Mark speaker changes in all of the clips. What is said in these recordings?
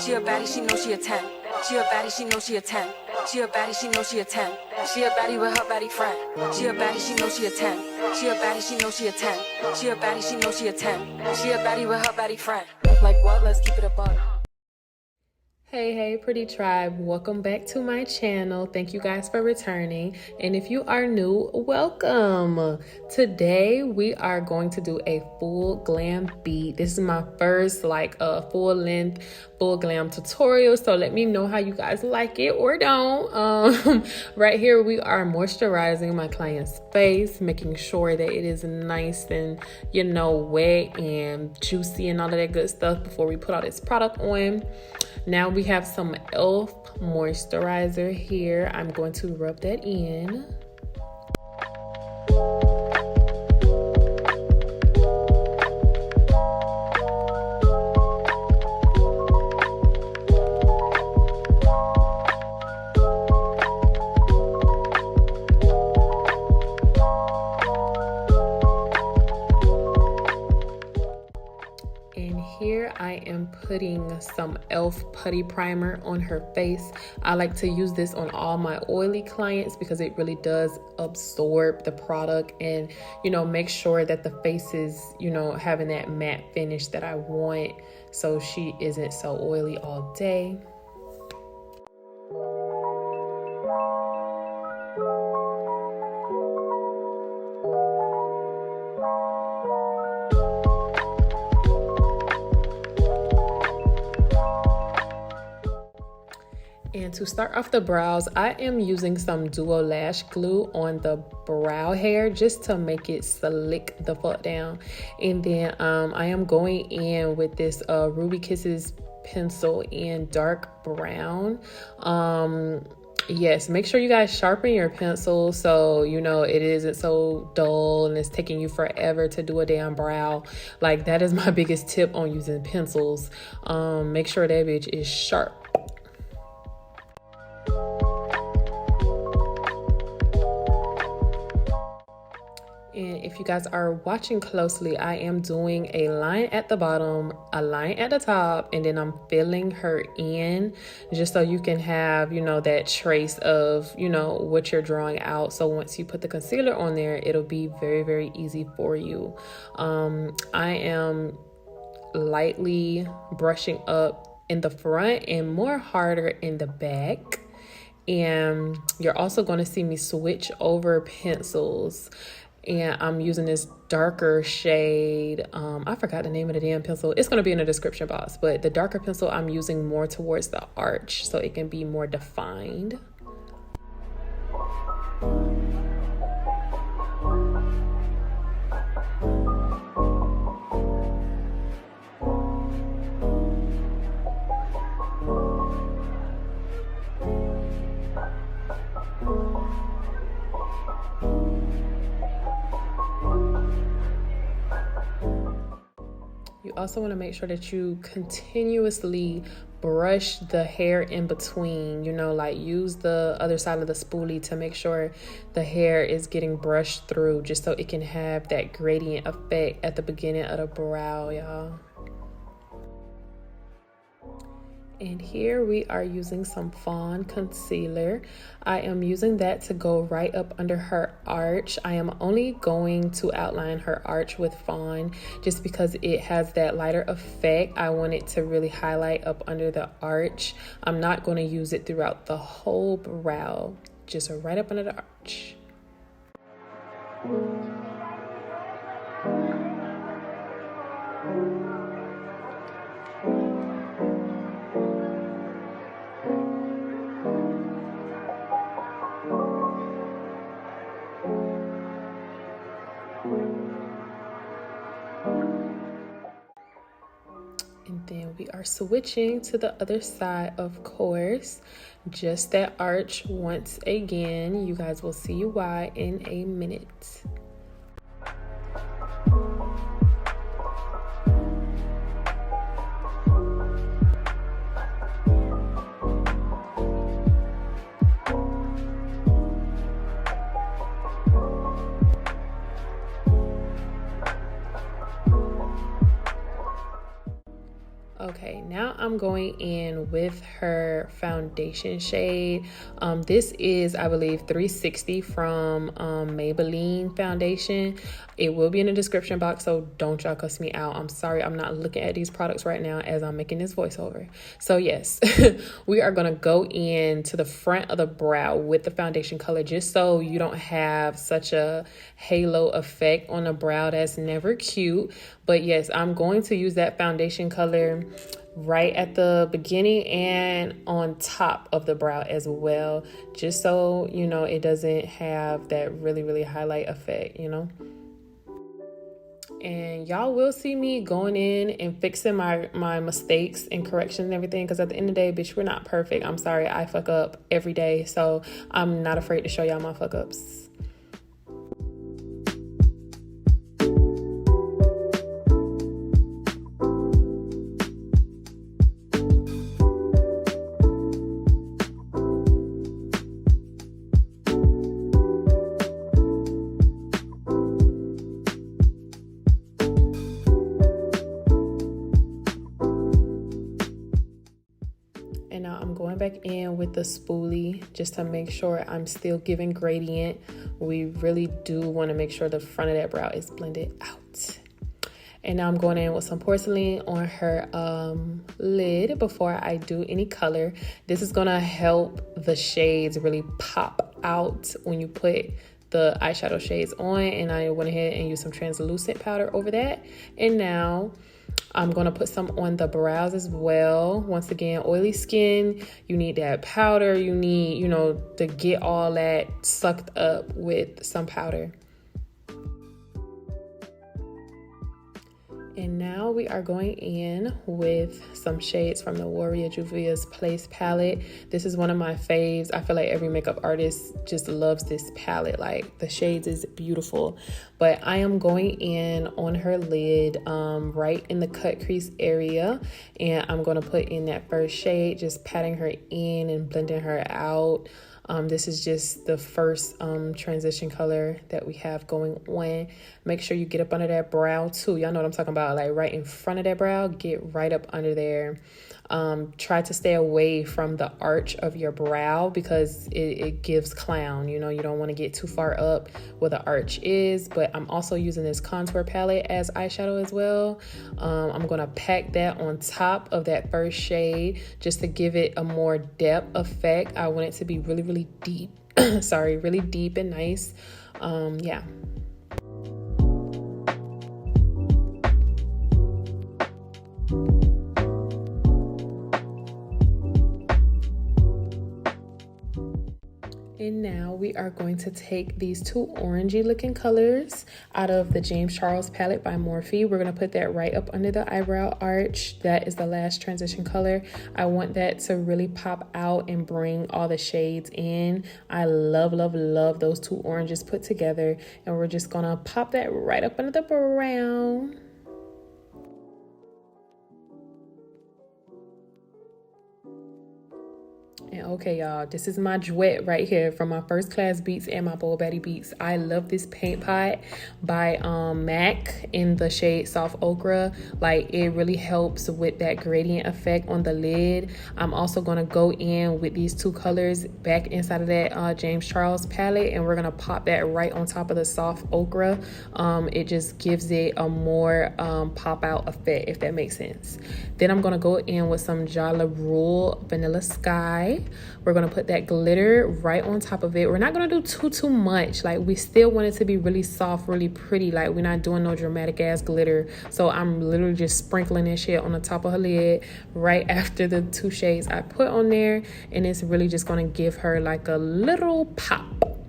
Speaker 1: She a baddie, she know she a 10. She a baddie, she know she a 10. She a baddie, she know she a 10. She a baddie with her baddie friend. She a baddie, she know she a 10. She a baddie, she know she a 10. She a baddie, she know she a 10. She a baddie with her baddie friend. Like what? Let's keep it a buck.
Speaker 2: Hey pretty tribe, welcome back to my channel. Thank you guys for returning, and if you are new, welcome. Today we are going to do a full glam beat. This is my first full length full glam tutorial, so let me know how you guys like it or don't. Right here we are moisturizing my client's face, making sure that it is nice and wet and juicy and all of that good stuff before we put all this product on. Now we have some e.l.f. moisturizer here. I'm going to rub that in. Here I am putting some e.l.f. putty primer on her face. I like to use this on all my oily clients because it really does absorb the product and make sure that the face is having that matte finish that I want, so she isn't so oily all day. And to start off the brows, I am using some Duo Lash Glue on the brow hair just to make it slick the fuck down. And then I am going in with this Ruby Kisses pencil in dark brown. Yes, make sure you guys sharpen your pencil so it isn't so dull and it's taking you forever to do a damn brow. Like, that is my biggest tip on using pencils. Make sure that bitch is sharp. And if you guys are watching closely, I am doing a line at the bottom, a line at the top, and then I'm filling her in just so you can have, that trace of, what you're drawing out. So once you put the concealer on there, it'll be very, very easy for you. I am lightly brushing up in the front and more harder in the back. And you're also going to see me switch over pencils. And I'm using this darker shade. I forgot the name of the damn pencil. It's going to be in the description box. But the darker pencil I'm using more towards the arch so it can be more defined. You also want to make sure that you continuously brush the hair in between, use the other side of the spoolie to make sure the hair is getting brushed through just so it can have that gradient effect at the beginning of the brow, y'all. And here we are using some Fawn concealer. I am using that to go right up under her arch. I am only going to outline her arch with Fawn just because it has that lighter effect. I want it to really highlight up under the arch. I'm not going to use it throughout the whole brow, just right up under the arch. And then we are switching to the other side, of course. Just that arch once again. You guys will see why in a minute. Okay, now I'm going in with her foundation shade. This is, I believe, 360 from Maybelline foundation. It will be in the description box, so don't y'all cuss me out. I'm sorry, I'm not looking at these products right now as I'm making this voiceover. So yes, we are gonna go in to the front of the brow with the foundation color, just so you don't have such a halo effect on the brow. That's never cute. But yes, I'm going to use that foundation color right at the beginning and on top of the brow as well, just so you know it doesn't have that really highlight effect, you know. And y'all will see me going in and fixing my mistakes and corrections and everything, because at the end of the day, bitch, we're not perfect. I'm sorry, I fuck up every day, so I'm not afraid to show y'all my fuck ups. And now I'm going back in with the spoolie just to make sure I'm still giving gradient. We really do want to make sure the front of that brow is blended out. And now I'm going in with some Porcelain on her lid before I do any color. This is going to help the shades really pop out when you put the eyeshadow shades on. And I went ahead and used some translucent powder over that. And now I'm going to put some on the brows as well. Once again, oily skin, you need that powder. You need, you know, to get all that sucked up with some powder. And now we are going in with some shades from the Warrior Juvia's Place palette. This is one of my faves. I feel like every makeup artist just loves this palette. Like, the shades is beautiful. But I am going in on her lid right in the cut crease area. And I'm going to put in that first shade, just patting her in and blending her out. This is just the first transition color that we have going on. Make sure you get up under that brow too. Y'all know what I'm talking about, like right in front of that brow. Get right up under there. Try to stay away from the arch of your brow because it gives clown. You know, you don't want to get too far up where the arch is. But I'm also using this contour palette as eyeshadow as well. I'm going to pack that on top of that first shade just to give it a more depth effect. I want it to be really deep. Sorry, really deep and nice. Yeah. And now we are going to take these two orangey looking colors out of the James Charles palette by Morphe. We're going to put that right up under the eyebrow arch. That is the last transition color. I want that to really pop out and bring all the shades in. I love those two oranges put together. And we're just going to pop that right up under the brown. And okay, y'all, this is my duet right here from my First Class Beats and my Bold Baddie Beats. I love this paint pot by MAC in the shade Soft Ochre. Like, it really helps with that gradient effect on the lid. I'm also going to go in with these two colors back inside of that James Charles palette, and we're going to pop that right on top of the Soft Ochre. It just gives it a more pop out effect, if that makes sense. Then I'm going to go in with some Jala Rule Vanilla Sky. We're going to put that glitter right on top of it. We're not going to do too much. Like, we still want it to be really soft, really pretty. Like, we're not doing no dramatic ass glitter. So I'm literally just sprinkling this shit on the top of her lid right after the two shades I put on there. And it's really just going to give her like a little pop.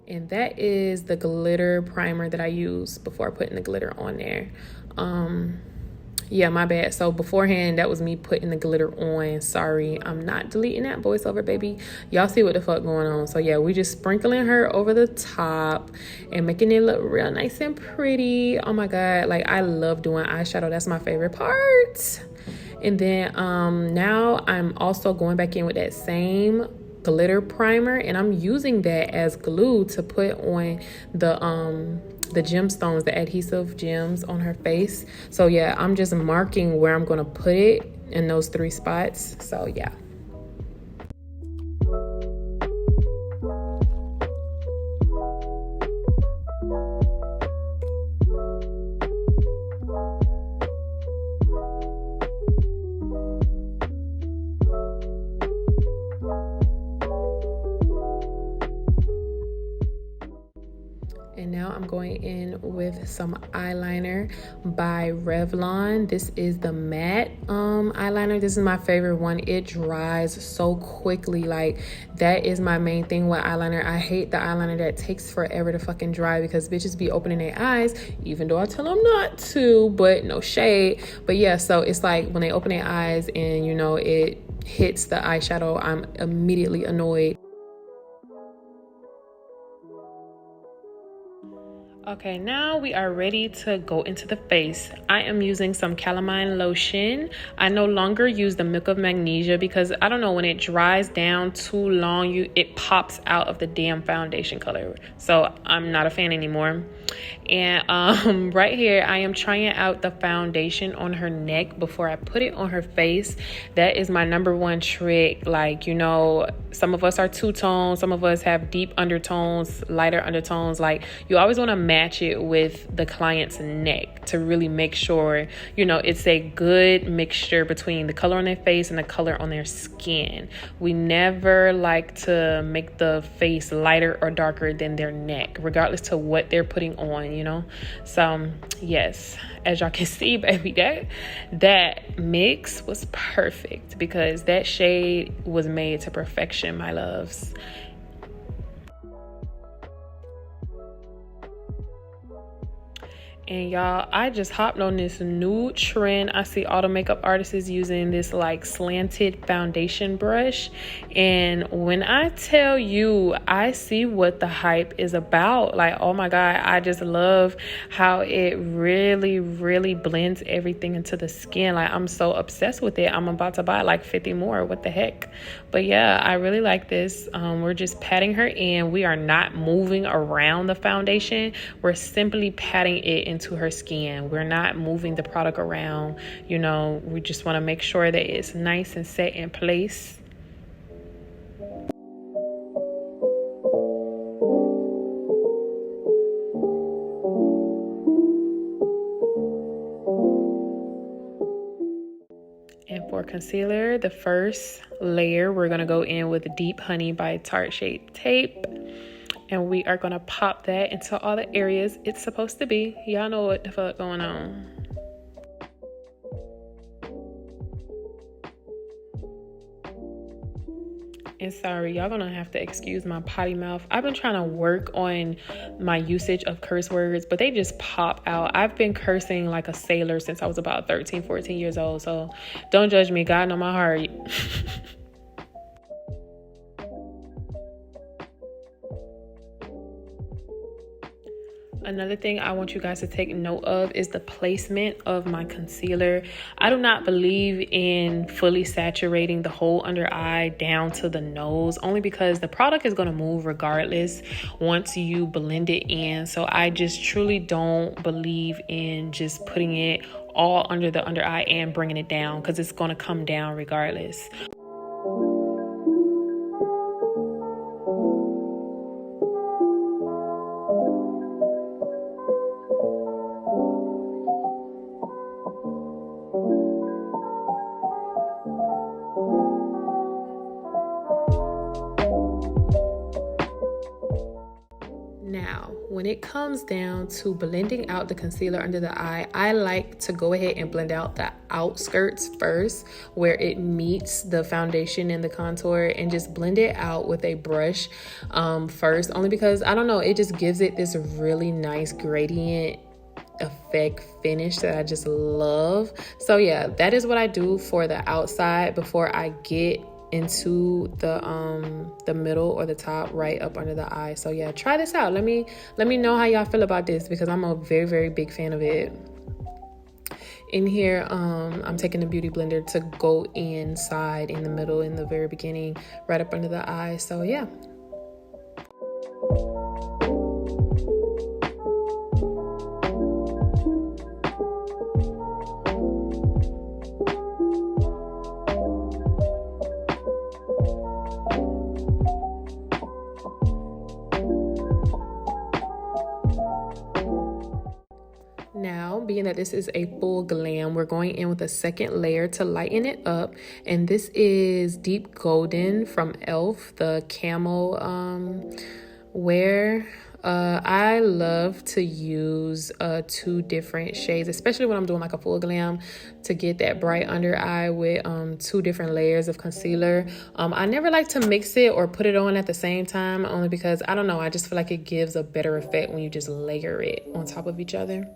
Speaker 2: And that is the glitter primer that I used before putting the glitter on there. Yeah, my bad. So beforehand, that was me putting the glitter on. Sorry, I'm not deleting that voiceover, baby. Y'all see what the fuck going on. So yeah, we just sprinkling her over the top and making it look real nice and pretty. Oh my God, like, I love doing eyeshadow. That's my favorite part. And then now I'm also going back in with that same glitter primer, and I'm using that as glue to put on the gemstones, the adhesive gems on her face. So yeah, I'm just marking where I'm gonna put it in those 3 spots. So yeah. And now I'm going in with some eyeliner by Revlon. This is the matte eyeliner. This is my favorite one. It dries so quickly. Like, that is my main thing with eyeliner. I hate the eyeliner that takes forever to fucking dry, because bitches be opening their eyes, even though I tell them not to, but no shade. But yeah, so it's like when they open their eyes and, you know, it hits the eyeshadow, I'm immediately annoyed. Okay, now we are ready to go into the face. I am using some calamine lotion. I no longer use the Milk of Magnesia because I don't know, when it dries down too long, it pops out of the damn foundation color. So I'm not a fan anymore. And right here, I am trying out the foundation on her neck before I put it on her face. That is my number one trick. Like, you know, some of us are two-tone, some of us have deep undertones, lighter undertones. Like, you always want to match it with the client's neck to really make sure, you know, it's a good mixture between the color on their face and the color on their skin. We never like to make the face lighter or darker than their neck, regardless to what they're putting on, you know. So yes, as y'all can see, baby, that mix was perfect because that shade was made to perfection, my loves. And y'all, I just hopped on this new trend. I see all the makeup artists using this like slanted foundation brush. And when I tell you, I see what the hype is about. Like, oh my God, I just love how it really, really blends everything into the skin. Like, I'm so obsessed with it. I'm about to buy like 50 more. What the heck? But yeah, I really like this. We're just patting her in. We are not moving around the foundation. We're simply patting it into her skin. We're not moving the product around. You know, we just want to make sure that it's nice and set in place. And for concealer, the first layer, we're going to go in with Deep Honey by Tarte Shape Tape. And we are going to pop that into all the areas it's supposed to be. Y'all know what the fuck going on. And sorry, y'all gonna have to excuse my potty mouth. I've been trying to work on my usage of curse words, but they just pop out. I've been cursing like a sailor since I was about 13, 14 years old. So don't judge me. God know my heart. Another thing I want you guys to take note of is the placement of my concealer. I do not believe in fully saturating the whole under eye down to the nose, only because the product is going to move regardless once you blend it in. So I just truly don't believe in just putting it all under the under eye and bringing it down, because it's going to come down regardless. Now, when it comes down to blending out the concealer under the eye, I like to go ahead and blend out the outskirts first, where it meets the foundation and the contour, and just blend it out with a brush first, only because, I don't know, it just gives it this really nice gradient effect finish that I just love. So yeah, that is what I do for the outside before I get into the middle or the top right up under the eye. So yeah, try this out. Let me know how y'all feel about this, because I'm a very, very big fan of it. In here, I'm taking the beauty blender to go inside in the middle, in the very beginning, right up under the eye. So yeah. being that this is a full glam, we're going in with a second layer to lighten it up. And this is Deep Golden from e.l.f, the camo wear. I love to use 2 different shades, especially when I'm doing like a full glam, to get that bright under eye with 2 different layers of concealer. I never like to mix it or put it on at the same time, only because I don't know, I just feel like it gives a better effect when you just layer it on top of each other.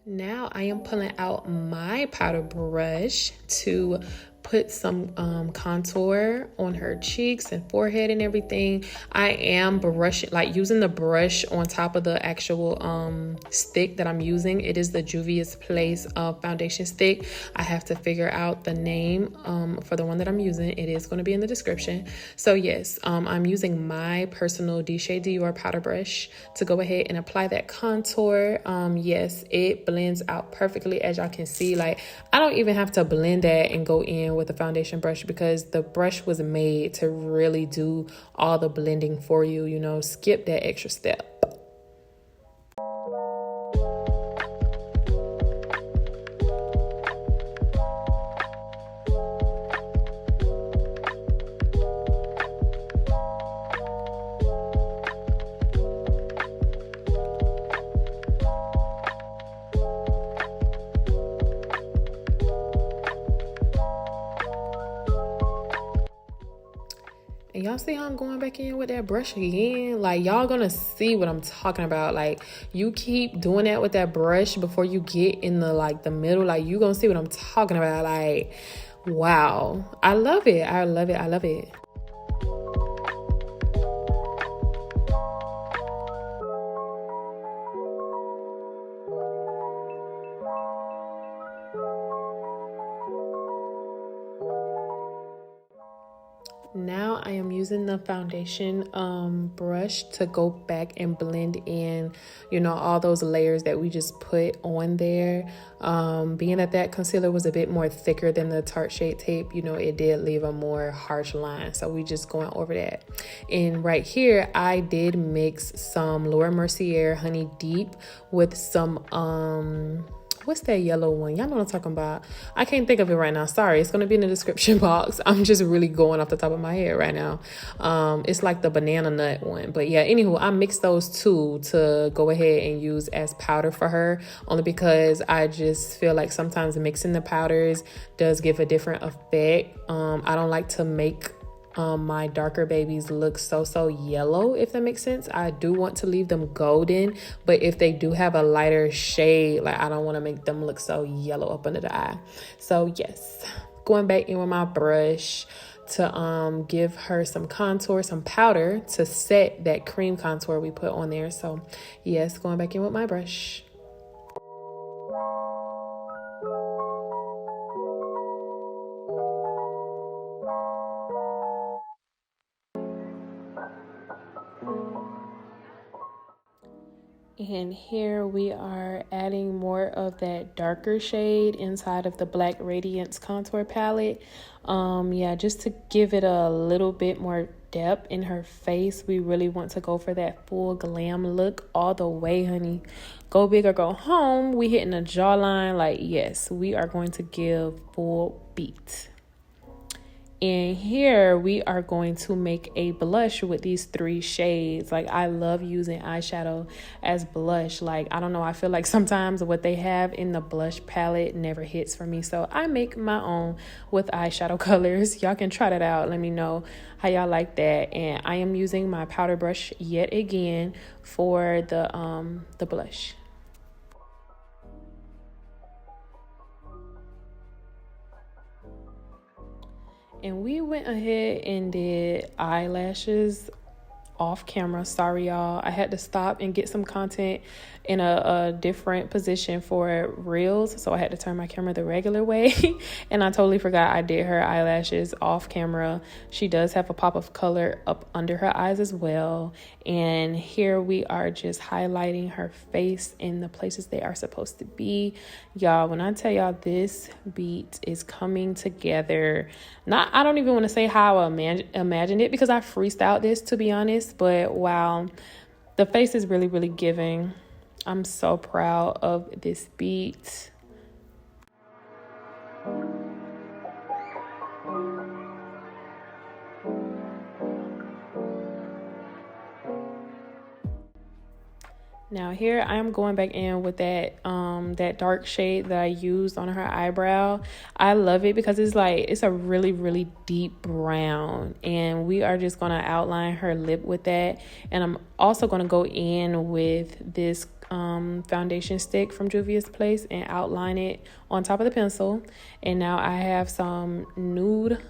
Speaker 2: Now I am pulling out my powder brush to put some contour on her cheeks and forehead and everything. I am brushing, like using the brush on top of the actual stick that I'm using. It is the Juvia's Place foundation stick. I have to figure out the name for the one that I'm using. It is going to be in the description. So yes, I'm using my personal Shade Dior powder brush to go ahead and apply that contour. Yes, it blends out perfectly, as y'all can see. Like, I don't even have to blend that and go in with a foundation brush, because the brush was made to really do all the blending for you, you know, skip that extra step. And y'all see how I'm going back in with that brush again? Like, y'all gonna see what I'm talking about. Like, you keep doing that with that brush before you get in the, like, the middle. Like, you gonna see what I'm talking about. Like, wow. I love it. I love it. I love it. Now I am using the foundation brush to go back and blend in, you know, all those layers that we just put on there. Being that that concealer was a bit more thicker than the Tarte Shade Tape, you know, it did leave a more harsh line. So we just going over that. And right here, I did mix some Laura Mercier Honey Deep with some what's that yellow one? Y'all know what I'm talking about. I can't think of it right now. Sorry, it's going to be in the description box. I'm just really going off the top of my head right now. It's like the banana nut one. But yeah, anywho, I mixed those 2 to go ahead and use as powder for her. Only because I just feel like sometimes mixing the powders does give a different effect. I don't like to make my darker babies look so yellow, if that makes sense. I do want to leave them golden, but if they do have a lighter shade, like, I don't want to make them look so yellow up under the eye. So yes, going back in with my brush to give her some contour, some powder to set that cream contour we put on there. So yes, going back in with my brush. And here we are adding more of that darker shade inside of the Black Radiance contour palette. Yeah, just to give it a little bit more depth in her face. We really want to go for that full glam look all the way, honey. Go big or go home. We hitting a jawline. Like, yes, we are going to give full beat. And here we are going to make a blush with these 3 shades. Like, I love using eyeshadow as blush. Like, I don't know, I feel like sometimes what they have in the blush palette never hits for me. So I make my own with eyeshadow colors. Y'all can try that out. Let me know how y'all like that. And I am using my powder brush yet again for the blush. And we went ahead and did eyelashes off camera. Sorry, y'all. I had to stop and get some content in a different position for reels, so I had to turn my camera the regular way. And I totally forgot I did her eyelashes off camera. She does have a pop of color up under her eyes as well. And here we are just highlighting her face in the places they are supposed to be. Y'all, when I tell y'all this beat is coming together, I don't even want to say how I imagined it, because I freestyled this, to be honest, but wow, the face is really, really giving. I'm so proud of this beat. Now here I am going back in with that that dark shade that I used on her eyebrow. I love it because it's a really, really deep brown, and we are just going to outline her lip with that. And I'm also going to go in with this foundation stick from Juvia's Place and outline it on top of the pencil. And now I have some nude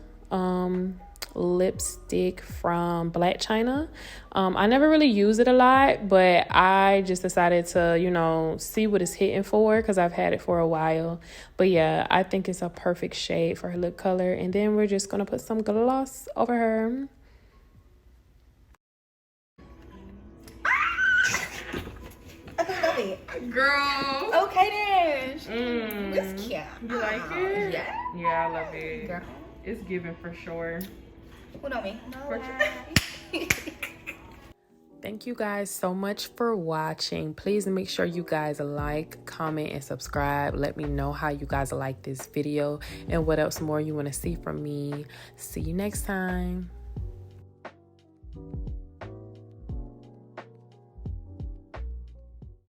Speaker 2: lipstick from Black Chyna. I never really use it a lot, but I just decided to, see what it's hitting for, because I've had it for a while. But yeah, I think it's a perfect shade for her lip color. And then we're just going to put some gloss over her. Girl.
Speaker 3: Okay then. It's cute.
Speaker 2: You like it?
Speaker 3: Yeah.
Speaker 2: Yeah, I love it.
Speaker 3: Girl.
Speaker 2: It's giving for sure.
Speaker 3: Who know me?
Speaker 2: For sure. Thank you guys so much for watching. Please make sure you guys like, comment, and subscribe. Let me know how you guys like this video and what else more you want to see from me. See you next time.